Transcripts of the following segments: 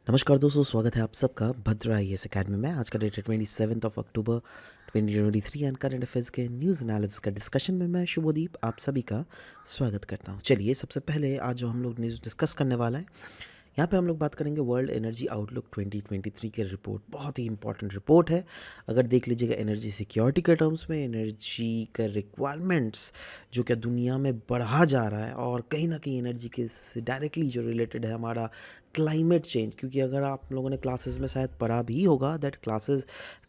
नमस्कार दोस्तों, स्वागत है आप सबका भद्र आईएएस अकेडमी में। आज का डेट है 27 अक्टूबर 2023 एंड करंट अफेयर्स के न्यूज़ एनालिसिस का डिस्कशन में मैं शुभदीप आप सभी का स्वागत करता हूं। चलिए, सबसे पहले आज जो हम लोग न्यूज़ डिस्कस करने वाला है, यहाँ पे हम लोग बात करेंगे वर्ल्ड एनर्जी आउटलुक 2023 के रिपोर्ट। बहुत ही इंपॉर्टेंट रिपोर्ट है। अगर देख लीजिएगा एनर्जी सिक्योरिटी के टर्म्स में, एनर्जी का रिक्वायरमेंट्स जो क्या दुनिया में बढ़ा जा रहा है, और कहीं ना कहीं एनर्जी के से डायरेक्टली जो रिलेटेड है हमारा क्लाइमेट चेंज। क्योंकि अगर आप लोगों ने क्लासेस में शायद पढ़ा भी होगा that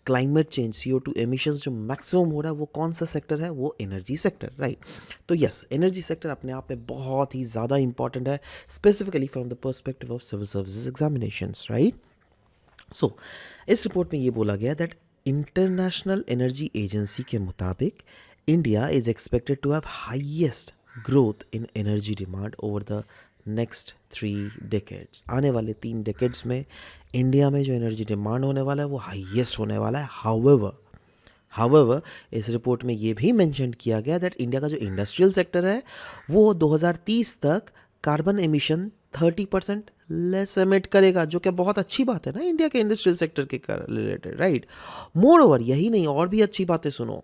climate change, CO2 emissions जो मैक्सिमम हो रहा है वो कौन सा सेक्टर है, वो एनर्जी सेक्टर, राइट। तो यस, एनर्जी सेक्टर अपने आप में बहुत ही ज़्यादा इंपॉर्टेंट है, specifically from the perspective of civil services examinations, right. So इस रिपोर्ट में ये बोला गया दैट इंटरनेशनल एनर्जी एजेंसी के मुताबिक India is expected to have highest growth in energy demand over the next 3 decades. आने वाले 3 डेकेड्स में इंडिया में जो एनर्जी डिमांड होने वाला है वो हाईएस्ट होने वाला है। हाउएवर इस रिपोर्ट में ये भी मेंशन किया गया दैट इंडिया का जो इंडस्ट्रियल सेक्टर है वो 2030 तक कार्बन एमिशन 30% लेस एमिट करेगा, जो कि बहुत अच्छी बात है ना इंडिया के इंडस्ट्रियल सेक्टर के रिलेटेड, राइट। मोर ओवर, यही नहीं और भी अच्छी बातें सुनो।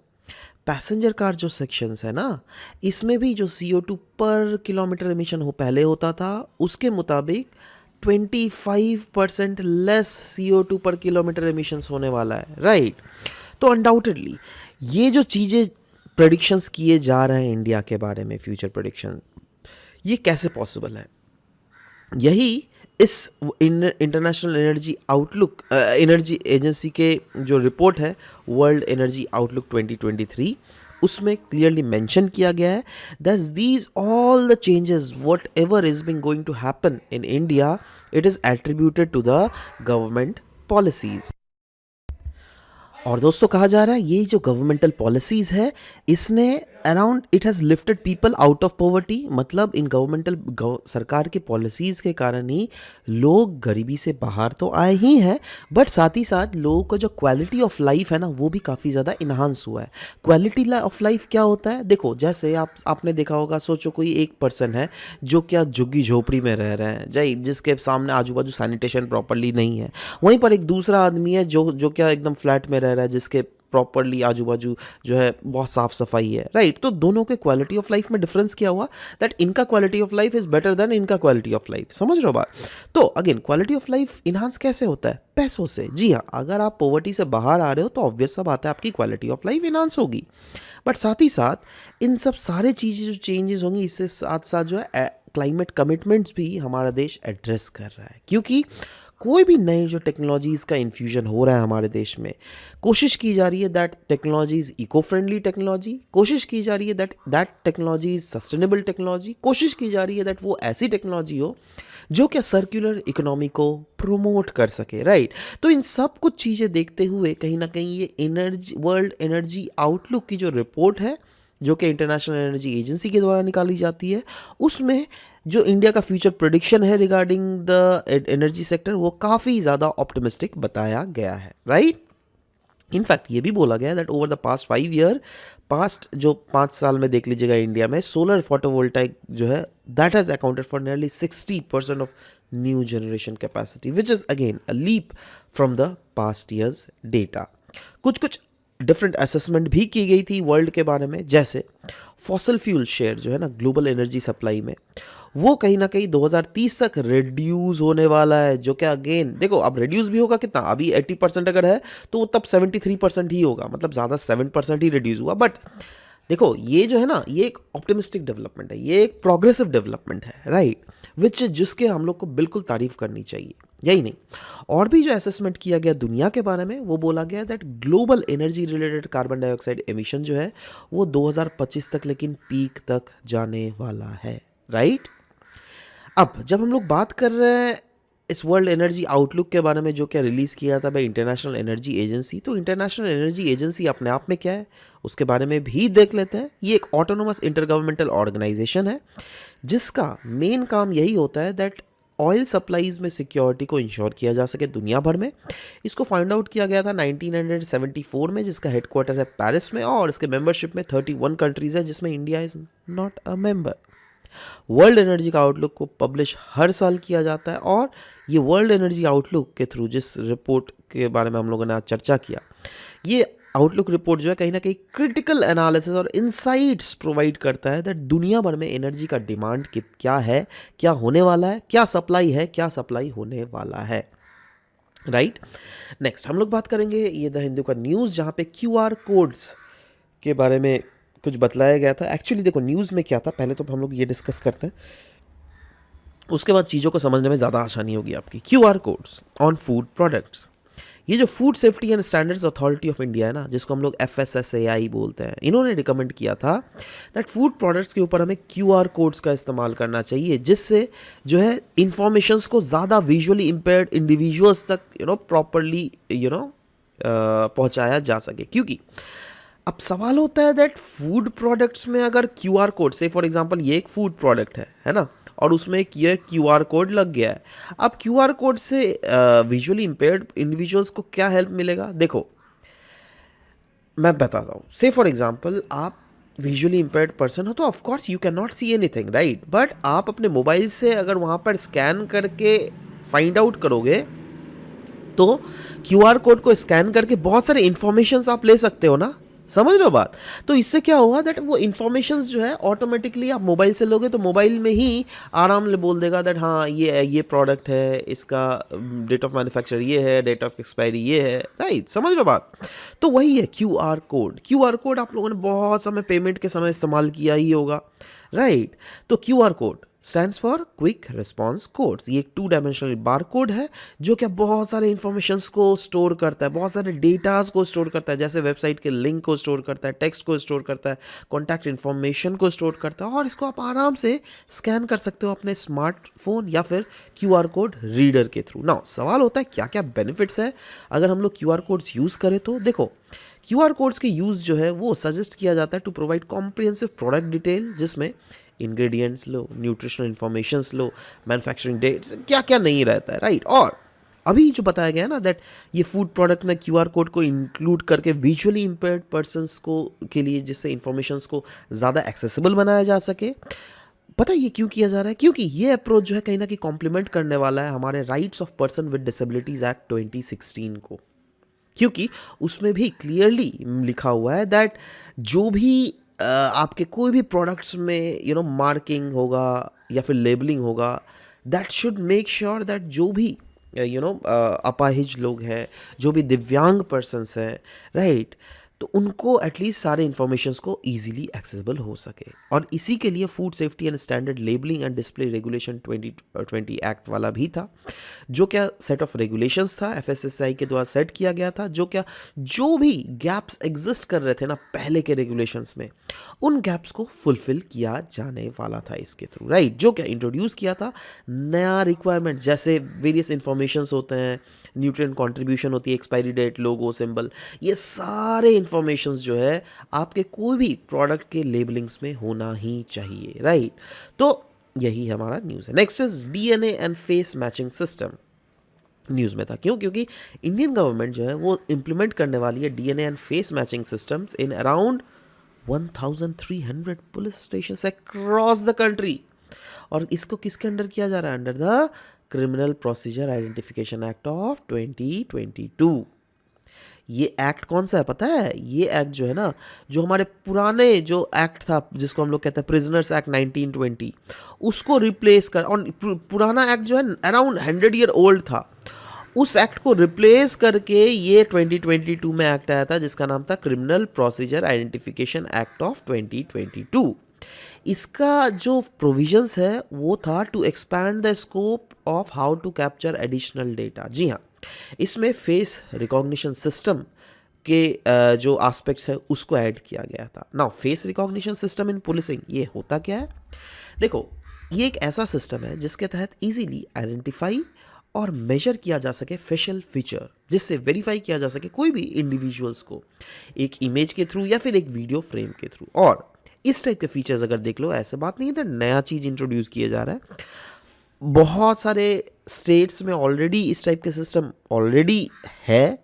पैसेंजर कार जो सेक्शंस है ना, इसमें भी जो CO2 पर किलोमीटर एमिशन पहले होता था उसके मुताबिक 25% लेस CO2 पर किलोमीटर एमिशंस होने वाला है, राइट। तो अनडाउटेडली ये जो चीज़ें प्रेडिक्शंस किए जा रहे हैं इंडिया के बारे में, फ्यूचर प्रेडिक्शन, ये कैसे पॉसिबल है? यही इस इंटरनेशनल एनर्जी एजेंसी के जो रिपोर्ट है वर्ल्ड एनर्जी आउटलुक 2023, उसमें क्लियरली मेंशन किया गया है that these all the changes whatever is being going to happen in India, it is attributed to the government policies. और दोस्तों, कहा जा रहा है ये जो गवर्नमेंटल पॉलिसीज है इसने around it has lifted people out of poverty. मतलब इन सरकार के पॉलिसीज़ के कारण ही लोग गरीबी से बाहर तो आए ही हैं, बट साथ ही साथ लोगों का जो क्वालिटी ऑफ लाइफ है ना वो भी काफ़ी ज़्यादा इन्हांस हुआ है। क्वालिटी ऑफ लाइफ क्या होता है? देखो, जैसे आपने देखा होगा, सोचो कोई एक पर्सन है जो क्या झुग्गी झोपड़ी में रह रहे हैं, जय जिसके सामने आजू बाजू सैनिटेशन प्रॉपरली नहीं है। वहीं पर एक दूसरा आदमी है जो क्या एकदम फ्लैट में रह रहा है, जिसके प्रॉपरली आजू बाजू जो है बहुत साफ सफाई है, राइट। तो दोनों के क्वालिटी ऑफ लाइफ में डिफरेंस क्या हुआ दैट इनका quality of life is better than इनका क्वालिटी ऑफ लाइफ। समझ रहे हो बात? तो again, quality of life enhance कैसे होता है? पैसों से। जी हाँ, अगर आप पॉवर्टी से बाहर आ रहे हो तो ऑब्वियस सा बात है आपकी क्वालिटी ऑफ लाइफ इनहांस होगी। बट साथ ही साथ इन सब सारे चीज़ें जो चेंजेस होंगी, इससे साथ साथ जो है क्लाइमेट कमिटमेंट्स भी हमारा देश एड्रेस कर रहा है। क्योंकि कोई भी नई जो टेक्नोलॉजीज़ का इन्फ्यूजन हो रहा है हमारे देश में, कोशिश की जा रही है that technology is eco friendly technology, कोशिश की जा रही है that technology is sustainable technology, कोशिश की जा रही है दैट वो ऐसी टेक्नोलॉजी हो जो क्या सर्कुलर इकोनॉमी को प्रोमोट कर सके, राइट। तो इन सब कुछ चीज़ें देखते हुए कहीं ना कहीं ये वर्ल्ड एनर्जी आउटलुक की जो रिपोर्ट है जो कि इंटरनेशनल एनर्जी एजेंसी के द्वारा निकाली जाती है, उसमें जो इंडिया का फ्यूचर प्रेडिक्शन है रिगार्डिंग द एनर्जी सेक्टर वो काफ़ी ज़्यादा ऑप्टिमिस्टिक बताया गया है, राइट। इनफैक्ट ये भी बोला गया दैट ओवर द पास्ट जो 5 साल में देख लीजिएगा इंडिया में सोलर फोटोवोल्टाइक जो है that has accounted for nearly 60% of new generation capacity, which is again a leap from the past years data. कुछ डिफरेंट असेसमेंट भी की गई थी वर्ल्ड के बारे में, जैसे फॉसल फ्यूल शेयर जो है ना ग्लोबल एनर्जी सप्लाई में, वो कहीं ना कहीं 2030 तक रिड्यूस होने वाला है। जो कि अगेन देखो, अब रिड्यूस भी होगा कितना, अभी 80% अगर है तो वो तब 73% ही होगा, मतलब ज़्यादा 7% ही रिड्यूस हुआ। बट देखो, ये जो है ना ये एक ऑप्टिमिस्टिक डेवलपमेंट है, ये एक प्रोग्रेसिव डेवलपमेंट है, राइट, जिसके हम लोग को बिल्कुल तारीफ करनी चाहिए। यही नहीं, और भी जो असेसमेंट किया गया दुनिया के बारे में वो बोला गया that global energy related carbon dioxide emission जो है वो 2025 तक लेकिन पीक तक जाने वाला है, राइट। अब जब हम लोग बात कर रहे हैं इस वर्ल्ड एनर्जी आउटलुक के बारे में जो क्या रिलीज़ किया था बाय इंटरनेशनल एनर्जी एजेंसी, तो इंटरनेशनल एनर्जी एजेंसी अपने आप में क्या है उसके बारे में भी देख लेते हैं। ये एक ऑटोनोमस इंटरगवर्नमेंटल ऑर्गेनाइजेशन है जिसका मेन काम यही होता है दैट ऑयल सप्लाईज में सिक्योरिटी को इंश्योर किया जा सके दुनिया भर में। इसको फाइंड आउट किया गया था 1974 में, जिसका हेडक्वार्टर है पेरिस में, और इसके मेंबरशिप में 31 कंट्रीज़ है जिसमें India is not a member. World energy का आउटलुक को पब्लिश हर साल किया जाता है, और ये वर्ल्ड एनर्जी आउटलुक के थ्रू जिस रिपोर्ट के बारे में हम लोगों ने आज चर्चा किया, ये आउटलुक रिपोर्ट जो है कहीं ना कहीं क्रिटिकल एनालिसिस और इंसाइट्स प्रोवाइड करता है दैट दुनिया भर में एनर्जी का डिमांड क्या है, क्या होने वाला है, क्या सप्लाई है, क्या सप्लाई होने वाला है। राइट, नेक्स्ट हम लोग बात करेंगे ये द हिंदू का न्यूज़, जहाँ पे QR कोड्स के बारे में कुछ बतलाया गया था। एक्चुअली देखो न्यूज़ में क्या था, पहले तो हम लोग ये डिस्कस करते हैं, उसके बाद चीज़ों को समझने में ज़्यादा आसानी होगी आपकी। QR codes on food products, ये जो food safety and standards authority of India है ना, जिसको हम लोग FSSAI बोलते हैं, इन्होंने रिकमेंड किया था दैट फूड प्रोडक्ट्स के ऊपर हमें QR कोड्स का इस्तेमाल करना चाहिए, जिससे जो है इंफॉर्मेशंस को ज़्यादा विजुअली इम्पेयर्ड इंडिविजुअल्स तक प्रॉपरली पहुंचाया जा सके। क्योंकि अब सवाल होता है दैट फूड प्रोडक्ट्स में अगर QR कोड, से फॉर एग्जांपल ये एक फूड प्रोडक्ट है ना, और उसमें एक ये QR कोड लग गया है। अब QR कोड से विजुअली इम्पेयर्ड इंडिविजुअल्स को क्या हेल्प मिलेगा? देखो मैं बताता हूँ, से फॉर एग्जांपल आप विजुअली इम्पेयर्ड पर्सन हो तो of course you can not see anything, right, but आप अपने मोबाइल से अगर वहाँ पर स्कैन करके फाइंड आउट करोगे तो QR कोड को स्कैन करके बहुत सारे इंफॉर्मेशंस आप ले सकते हो ना, समझ रहे हो बात? तो इससे क्या हुआ दैट वो इन्फॉर्मेशंस जो है ऑटोमेटिकली आप मोबाइल से लोगे तो मोबाइल में ही आराम से बोल देगा दैट हाँ ये प्रोडक्ट है, इसका डेट ऑफ मैन्युफैक्चर ये है, डेट ऑफ एक्सपायरी ये है, राइट, समझ रहे हो बात? तो वही है QR कोड। QR कोड आप लोगों ने बहुत समय पेमेंट के समय इस्तेमाल किया ही होगा, राइट। तो QR code stands for quick response codes. ये एक 2 डायमेंशनल बार कोड है जो कि बहुत सारे इंफॉर्मेशंस को स्टोर करता है, बहुत सारे डेटाज को स्टोर करता है, जैसे वेबसाइट के लिंक को स्टोर करता है, टेक्स्ट को स्टोर करता है, कॉन्टैक्ट इन्फॉर्मेशन को स्टोर करता है, और इसको आप आराम से स्कैन कर सकते हो अपने स्मार्टफोन या फिर QR कोड रीडर के थ्रू। नाउ सवाल होता है क्या क्या बेनिफिट्स है अगर हम लोग QR कोड्स यूज़ करें तो। देखो QR कोड्स के यूज़ जो है वो सजेस्ट किया जाता है to provide comprehensive product detail, जिसमें इंग्रेडिएंट्स लो, न्यूट्रिशनल इन्फॉर्मेशंस लो, मैन्युफैक्चरिंग डेट्स, क्या क्या नहीं रहता है, राइट। और अभी जो बताया गया है ना दैट ये फूड प्रोडक्ट में QR कोड को इंक्लूड करके विजुअली इम्पेयर्ड पर्सनस को के लिए, जिससे इंफॉर्मेशंस को ज़्यादा एक्सेसिबल बनाया जा सके। पता है ये क्यों किया जा रहा है? क्योंकि ये अप्रोच जो है कहीं ना कहीं कॉम्प्लीमेंट करने वाला है हमारे rights of person with disabilities act 2016 को, क्योंकि उसमें भी क्लियरली लिखा हुआ है दैट जो भी आपके कोई भी प्रोडक्ट्स में मार्किंग होगा या फिर लेबलिंग होगा, that should make sure that जो भी अपाहिज लोग हैं, जो भी दिव्यांग पर्सन्स हैं, राइट, तो उनको एटलीस्ट सारे इंफॉर्मेशंस को इजीली एक्सेसिबल हो सके। और इसी के लिए food safety and standard labelling and display regulation 2020 act वाला भी था, जो क्या सेट ऑफ रेगुलेशंस था FSSAI के द्वारा सेट किया गया था, जो भी गैप्स एग्जिस्ट कर रहे थे ना पहले के रेगुलेशंस में, उन गैप्स को फुलफिल किया जाने वाला था इसके थ्रू, राइट। जो क्या इंट्रोड्यूस किया था नया रिक्वायरमेंट, जैसे वेरियस इंफॉर्मेशंस होते हैं, न्यूट्रिएंट कंट्रीब्यूशन होती है, एक्सपायरी डेट, लोगो, सिंबल, ये सारे इंफॉर्मेशंस जो है आपके कोई भी प्रोडक्ट के लेबलिंग्स में होना ही चाहिए, राइट। तो यही हमारा न्यूज़ है। Next is DNA and face matching system news में था। क्यों? क्योंकि इंडियन गवर्नमेंट जो है वो इम्प्लीमेंट करने वाली है DNA and face matching systems in around 1300 police station across the country. और इसको किसके अंडर किया जा रहा है? Under the criminal procedure identification act of 2022। ये एक्ट कौन सा है पता है? ये एक्ट जो है ना, जो हमारे पुराने जो एक्ट था जिसको हम लोग कहते हैं प्रिजनर्स एक्ट 1920, उसको रिप्लेस कर, और पुराना एक्ट जो है अराउंड 100 ईयर ओल्ड था, उस एक्ट को रिप्लेस करके ये 2022 में एक्ट आया था जिसका नाम था criminal procedure identification act of 2022। इसका जो प्रोविजंस है वो था to expand the scope of how to capture additional data. जी हाँ, इसमें फेस रिकॉग्निशन सिस्टम के जो एस्पेक्ट्स है उसको ऐड किया गया था। Now face recognition system in policing, ये होता क्या है? देखो ये एक ऐसा सिस्टम है जिसके तहत इजीली आइडेंटिफाई और मेजर किया जा सके फेशियल फीचर, जिससे वेरीफाई किया जा सके कोई भी इंडिविजुअल्स को एक इमेज के थ्रू या फिर एक वीडियो फ्रेम के थ्रू। और इस टाइप के फीचर्स अगर देख लो, ऐसे बात नहीं है तो नया चीज़ इंट्रोड्यूस किया जा रहा है। बहुत सारे स्टेट्स में ऑलरेडी इस टाइप के सिस्टम ऑलरेडी है,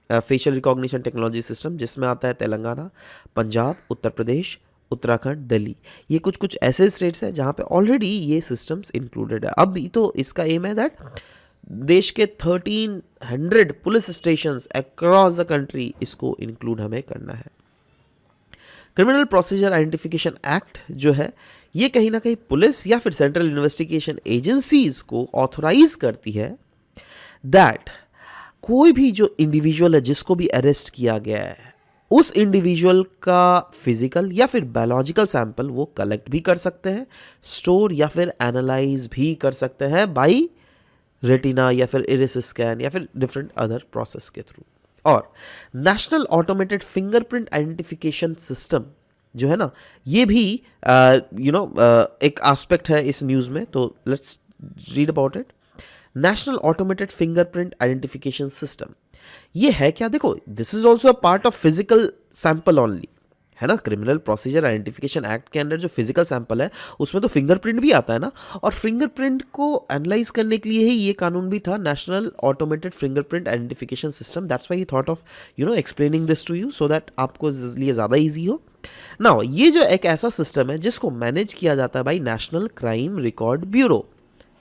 फेशियल रिकॉग्निशन टेक्नोलॉजी सिस्टम, जिसमें आता है तेलंगाना, पंजाब, उत्तर प्रदेश, उत्तराखंड, दिल्ली, ये कुछ कुछ ऐसे स्टेट्स हैं जहाँ पे ऑलरेडी ये सिस्टम्स इंक्लूडेड है। अभी तो इसका एम है दैट देश के 1300 police stations across the country इसको इंक्लूड हमें करना है। क्रिमिनल प्रोसीजर आइडेंटिफिकेशन एक्ट जो है ये कहीं ना कहीं पुलिस या फिर सेंट्रल इन्वेस्टिगेशन एजेंसीज को ऑथोराइज करती है दैट कोई भी जो इंडिविजुअल है जिसको भी अरेस्ट किया गया है उस इंडिविजुअल का फिजिकल या फिर बायोलॉजिकल सैंपल वो कलेक्ट भी कर सकते हैं, स्टोर या फिर एनालाइज भी कर सकते हैं बाई रेटिना या फिर इरिस स्कैन या फिर डिफरेंट अदर प्रोसेस के थ्रू। और national automated fingerprint identification system जो है ना ये भी एक एस्पेक्ट है इस न्यूज़ में, तो let's read about it. National automated fingerprint identification system ये है क्या? देखो, this is also a part of physical sample only, है ना। क्रिमिनल प्रोसीजर आइडेंटिफिकेशन एक्ट के अंदर जो फिजिकल सैंपल है उसमें तो फिंगरप्रिंट भी आता है ना, और फिंगरप्रिंट को एनालाइज करने के लिए ही ये कानून भी था, national automated fingerprint identification system. That's why he thought of explaining this to you so that आपको लिए ज़्यादा ईजी हो। नाउ ये जो एक ऐसा सिस्टम है जिसको मैनेज किया जाता है by national crime record bureau,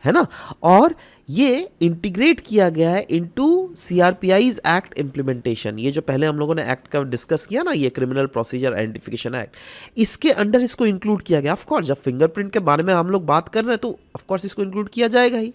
है ना, और ये इंटीग्रेट किया गया है इनटू सीआरपीआईज एक्ट इम्प्लीमेंटेशन। ये जो पहले हम लोगों ने एक्ट का डिस्कस किया ना, ये क्रिमिनल प्रोसीजर आइडेंटिफिकेशन एक्ट, इसके अंडर इसको इंक्लूड किया गया। ऑफ कोर्स जब फिंगरप्रिंट के बारे में हम लोग बात कर रहे हैं तो ऑफ कोर्स इसको इंक्लूड किया जाएगा ही।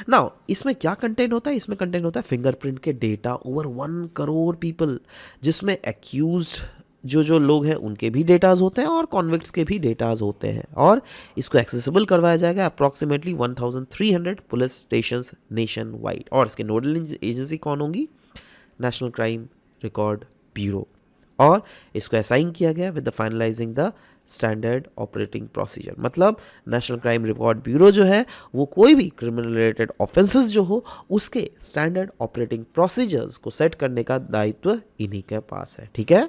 नाउ इसमें क्या कंटेंट होता है? इसमें कंटेंट होता है फिंगरप्रिंट के डेटा ओवर 1 करोड़ पीपल, जिसमें एक्यूज्ड जो लोग हैं उनके भी डेटाज होते हैं और कॉन्विक्ट्स के भी डेटाज होते हैं, और इसको एक्सेसिबल करवाया जाएगा approximately 1300 police stations nationwide. और इसके नोडल एजेंसी कौन होंगी? National crime record bureau. और इसको असाइन किया गया with the finalising the standard operating procedure. मतलब नेशनल क्राइम रिकॉर्ड ब्यूरो जो है वो कोई भी क्रिमिनल रिलेटेड ऑफेंसेस जो हो उसके स्टैंडर्ड ऑपरेटिंग प्रोसीजर्स को सेट करने का दायित्व इन्हीं के पास है। ठीक है,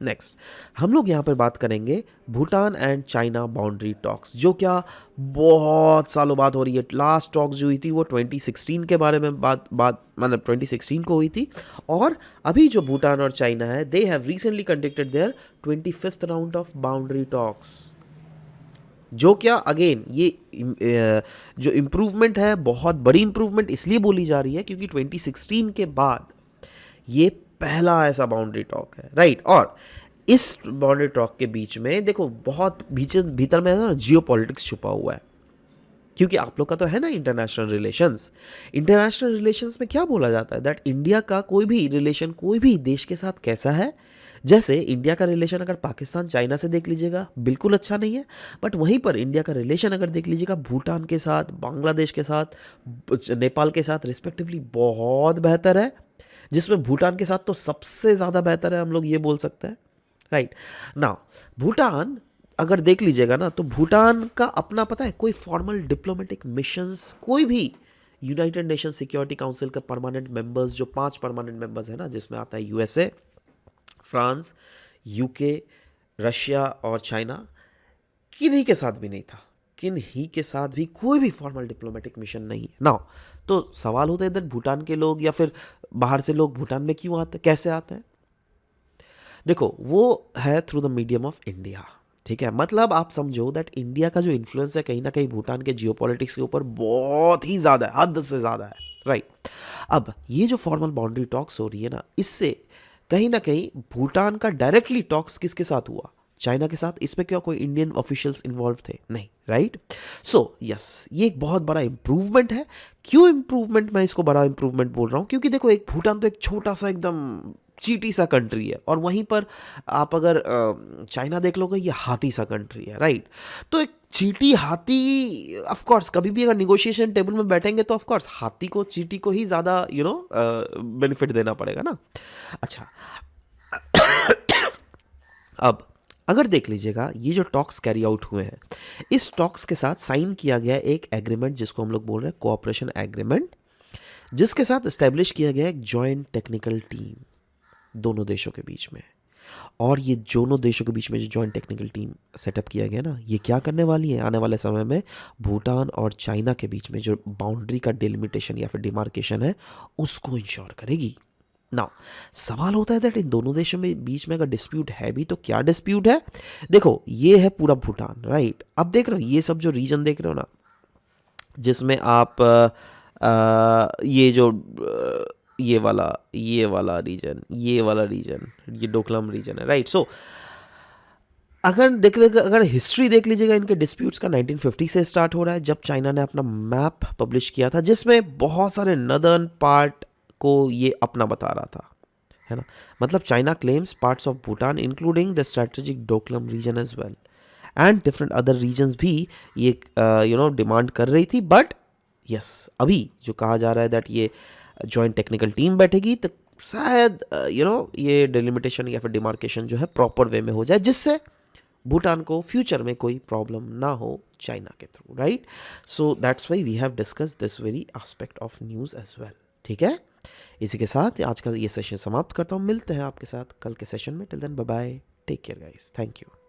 नेक्स्ट हम लोग यहाँ पर बात करेंगे Bhutan and China boundary talks, जो क्या बहुत सालों बाद हो रही है। लास्ट टॉक्स जो हुई थी वो 2016 के बारे में बात मतलब 2016 को हुई थी, और अभी जो भूटान और चाइना है they have recently conducted their 25th round of boundary talks, जो क्या अगेन ये जो इम्प्रूवमेंट है बहुत बड़ी इम्प्रूवमेंट इसलिए बोली जा रही है क्योंकि 2016 के बाद ये पहला ऐसा बाउंड्री टॉक है, राइट। और इस बाउंड्री टॉक के बीच में देखो बहुत भीतर में ना जियो पॉलिटिक्स छुपा हुआ है, क्योंकि आप लोग का तो है ना इंटरनेशनल रिलेशंस। इंटरनेशनल रिलेशंस में क्या बोला जाता है दैट इंडिया का कोई भी रिलेशन कोई भी देश के साथ कैसा है, जैसे इंडिया का रिलेशन अगर पाकिस्तान चाइना से देख लीजिएगा बिल्कुल अच्छा नहीं है, बट वहीं पर इंडिया का रिलेशन अगर देख लीजिएगा भूटान के साथ, बांग्लादेश के साथ, नेपाल के साथ रिस्पेक्टिवली बहुत बेहतर है, जिसमें भूटान के साथ तो सबसे ज़्यादा बेहतर है, हम लोग ये बोल सकते हैं, राइट। नाउ भूटान अगर देख लीजिएगा ना तो भूटान का अपना पता है कोई फॉर्मल डिप्लोमेटिक मिशंस, कोई भी यूनाइटेड नेशन सिक्योरिटी काउंसिल के परमानेंट मेंबर्स, जो 5 परमानेंट मेंबर्स है ना, जिसमें आता है यूएसए, फ्रांस, यूके, रशिया और चाइना, किन्हीं के साथ भी नहीं था, किन्हीं के साथ भी कोई भी फॉर्मल डिप्लोमेटिक मिशन नहीं है ना। तो सवाल होता है इधर भूटान के लोग या फिर बाहर से लोग भूटान में क्यों आते हैं, कैसे आते हैं? देखो वो है through the medium of India, ठीक है। मतलब आप समझो दैट इंडिया का जो इन्फ्लुएंस है कहीं ना कहीं भूटान के जियोपॉलिटिक्स के ऊपर बहुत ही ज़्यादा है, हद से ज़्यादा है, राइट। अब ये जो फॉर्मल बाउंड्री टॉक्स हो रही है ना, इससे कहीं ना कहीं भूटान का डायरेक्टली टॉक्स किसके साथ हुआ? चाइना के साथ। इसमें क्या कोई इंडियन ऑफिशियल्स इन्वॉल्व थे? नहीं, राइट। सो यस, ये एक बहुत बड़ा इंप्रूवमेंट है। क्यों इंप्रूवमेंट, मैं इसको बड़ा इंप्रूवमेंट बोल रहा हूँ क्योंकि देखो एक भूटान तो एक छोटा सा एकदम चीटी सा कंट्री है, और वहीं पर आप अगर चाइना देख लोगे ये हाथी सा कंट्री है, राइट। तो एक चीटी हाथी, ऑफ कोर्स कभी भी अगर निगोशिएशन टेबल में बैठेंगे तो ऑफ कोर्स हाथी को चीटी को ही ज़्यादा बेनिफिट देना पड़ेगा ना। अच्छा अब अगर देख लीजिएगा ये जो टॉक्स कैरी आउट हुए हैं, इस टॉक्स के साथ साइन किया गया एक एग्रीमेंट जिसको हम लोग बोल रहे हैं कोऑपरेशन एग्रीमेंट, जिसके साथ एस्टेब्लिश किया गया एक जॉइंट टेक्निकल टीम दोनों देशों के बीच में। और ये दोनों देशों के बीच में जो जॉइंट टेक्निकल टीम सेटअप किया गया ना, ये क्या करने वाली है आने वाले समय में भूटान और चाइना के बीच में जो बाउंड्री का डिलिमिटेशन या फिर डिमार्केशन है उसको इंश्योर करेगी, नाउ सवाल होता है दैट इन दोनों देशों में बीच में अगर डिस्प्यूट है भी तो क्या डिस्प्यूट है। देखो ये है पूरा भूटान, राइट। अब देख रहे हो ये सब जो रीजन देख रहे हो ना, जिसमें आप ये जो ये वाला रीजन ये डोकलाम रीजन है, राइट। सो अगर हिस्ट्री देख लीजिएगा इनके डिस्प्यूट्स का 1950 से स्टार्ट हो रहा है, जब चाइना ने अपना मैप पब्लिश किया था जिसमें बहुत सारे नदर्न पार्ट को ये अपना बता रहा था, है ना। मतलब China claims parts of Bhutan including the strategic Doklam region as well and different other regions भी ये डिमांड कर रही थी। बट यस अभी जो कहा जा रहा है दैट ये जॉइंट टेक्निकल टीम बैठेगी तो शायद ये डिलिमिटेशन या फिर डिमार्केशन जो है प्रॉपर वे में हो जाए, जिससे भूटान को फ्यूचर में कोई प्रॉब्लम ना हो चाइना के through, right. So that's why we have discuss this very aspect of news as well. ठीक है, इसी के साथ आज का ये सेशन समाप्त करता हूँ। मिलते हैं आपके साथ कल के सेशन में। Till then bye bye, take care guys, thank you.